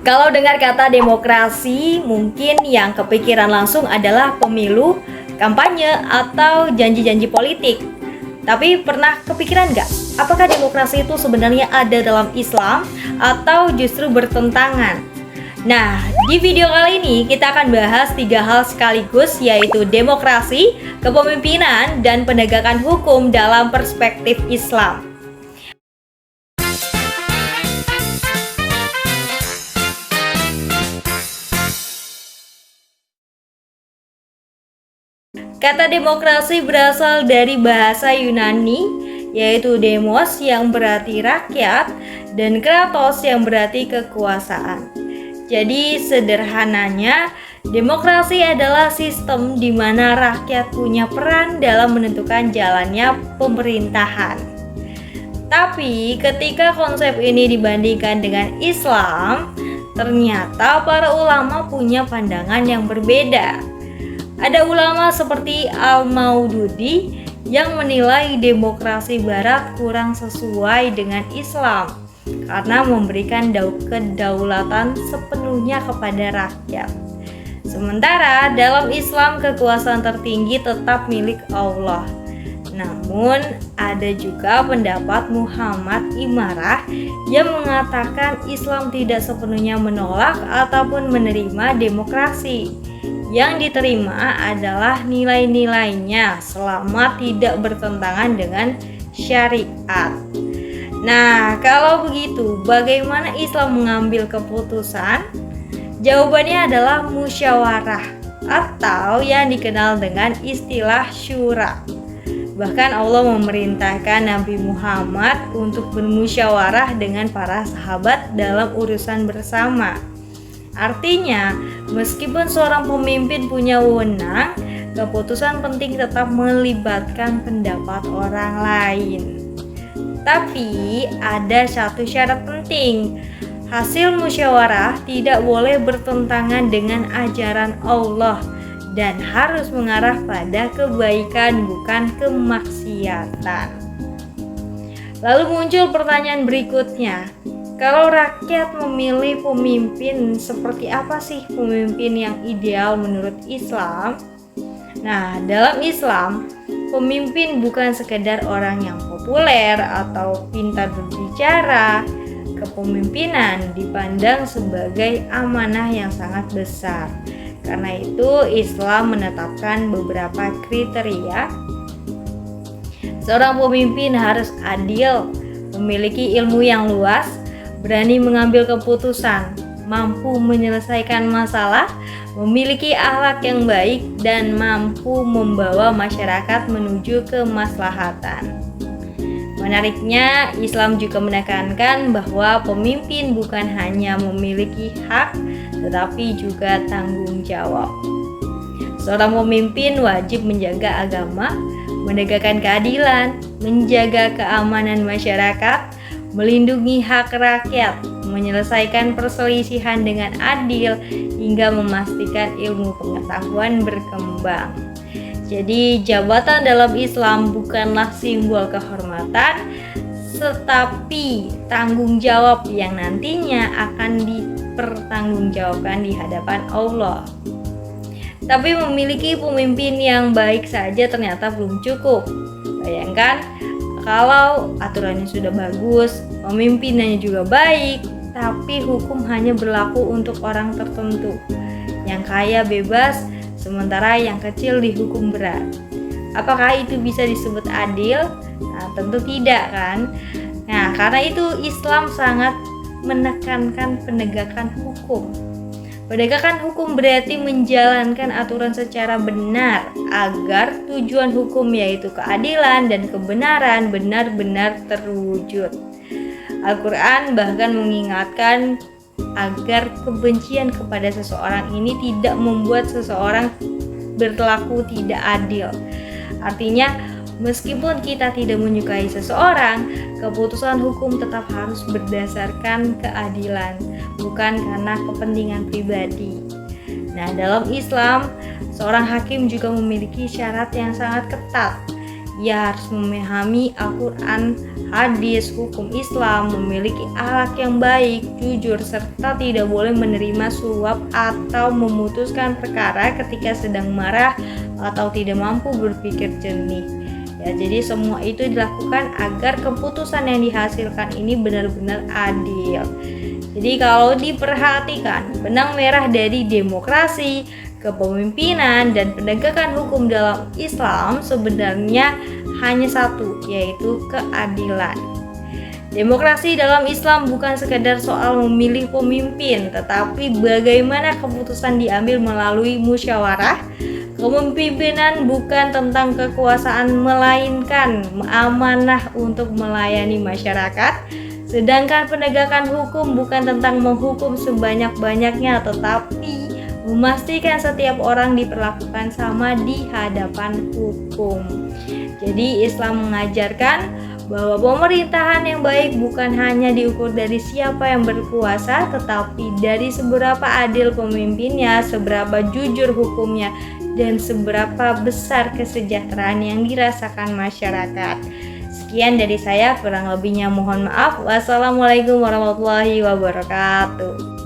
Kalau dengar kata demokrasi, mungkin yang kepikiran langsung adalah pemilu, kampanye, atau janji-janji politik. Tapi pernah kepikiran nggak? Apakah demokrasi itu sebenarnya ada dalam Islam atau justru bertentangan? Nah, di video kali ini kita akan bahas 3 hal sekaligus, yaitu demokrasi, kepemimpinan, dan penegakan hukum dalam perspektif Islam. Kata demokrasi berasal dari bahasa Yunani, yaitu demos yang berarti rakyat dan kratos yang berarti kekuasaan. Jadi sederhananya, demokrasi adalah sistem di mana rakyat punya peran dalam menentukan jalannya pemerintahan. Tapi ketika konsep ini dibandingkan dengan Islam, ternyata para ulama punya pandangan yang berbeda. Ada ulama seperti Al-Maududi yang menilai demokrasi barat kurang sesuai dengan Islam karena memberikan kedaulatan sepenuhnya kepada rakyat. Sementara dalam Islam kekuasaan tertinggi tetap milik Allah. Namun ada juga pendapat Muhammad Imarah yang mengatakan Islam tidak sepenuhnya menolak ataupun menerima demokrasi. Yang diterima adalah nilai-nilainya selama tidak bertentangan dengan syariat. Nah, kalau begitu, bagaimana Islam mengambil keputusan? Jawabannya adalah musyawarah atau yang dikenal dengan istilah syura. Bahkan Allah memerintahkan Nabi Muhammad untuk bermusyawarah dengan para sahabat dalam urusan bersama. Artinya, meskipun seorang pemimpin punya wewenang, keputusan penting tetap melibatkan pendapat orang lain. Tapi ada satu syarat penting. Hasil musyawarah tidak boleh bertentangan dengan ajaran Allah dan harus mengarah pada kebaikan, bukan kemaksiatan. Lalu muncul pertanyaan berikutnya. Kalau rakyat memilih pemimpin, seperti apa sih pemimpin yang ideal menurut Islam? Nah, dalam Islam, pemimpin bukan sekedar orang yang populer atau pintar berbicara. Kepemimpinan dipandang sebagai amanah yang sangat besar. Karena itu, Islam menetapkan beberapa kriteria. Seorang pemimpin harus adil, memiliki ilmu yang luas, berani mengambil keputusan, mampu menyelesaikan masalah, memiliki akhlak yang baik, dan mampu membawa masyarakat menuju kemaslahatan. Menariknya, Islam juga menekankan bahwa pemimpin bukan hanya memiliki hak, tetapi juga tanggung jawab. Seorang pemimpin wajib menjaga agama, menegakkan keadilan, menjaga keamanan masyarakat, melindungi hak rakyat, menyelesaikan perselisihan dengan adil, hingga memastikan ilmu pengetahuan berkembang. Jadi jabatan dalam Islam bukanlah simbol kehormatan, tetapi tanggung jawab yang nantinya akan dipertanggungjawabkan di hadapan Allah. Tapi memiliki pemimpin yang baik saja ternyata belum cukup. Bayangkan kalau aturannya sudah bagus, pemimpinannya juga baik, tapi hukum hanya berlaku untuk orang tertentu. Yang kaya bebas, sementara yang kecil dihukum berat. Apakah itu bisa disebut adil? Nah, tentu tidak kan? Nah, karena itu Islam sangat menekankan penegakan hukum. Penegakan hukum berarti menjalankan aturan secara benar agar tujuan hukum yaitu keadilan dan kebenaran benar-benar terwujud. Al-Quran bahkan mengingatkan agar kebencian kepada seseorang ini tidak membuat seseorang berlaku tidak adil. Artinya, meskipun kita tidak menyukai seseorang, keputusan hukum tetap harus berdasarkan keadilan, bukan karena kepentingan pribadi. Nah, dalam Islam, seorang hakim juga memiliki syarat yang sangat ketat. Ia harus memahami Al-Quran, hadis, hukum Islam, memiliki akhlak yang baik, jujur, serta tidak boleh menerima suap atau memutuskan perkara ketika sedang marah atau tidak mampu berpikir jernih. Ya, jadi semua itu dilakukan agar keputusan yang dihasilkan ini benar-benar adil. Jadi kalau diperhatikan, benang merah dari demokrasi, kepemimpinan, dan penegakan hukum dalam Islam sebenarnya hanya satu, yaitu keadilan. Demokrasi dalam Islam bukan sekedar soal memilih pemimpin, tetapi bagaimana keputusan diambil melalui musyawarah. Kepemimpinan bukan tentang kekuasaan, melainkan amanah untuk melayani masyarakat. Sedangkan penegakan hukum bukan tentang menghukum sebanyak-banyaknya, tetapi memastikan setiap orang diperlakukan sama di hadapan hukum. Jadi Islam mengajarkan bahwa pemerintahan yang baik bukan hanya diukur dari siapa yang berkuasa, tetapi dari seberapa adil pemimpinnya, seberapa jujur hukumnya, dan seberapa besar kesejahteraan yang dirasakan masyarakat. Sekian dari saya, kurang lebihnya mohon maaf. Wassalamualaikum warahmatullahi wabarakatuh.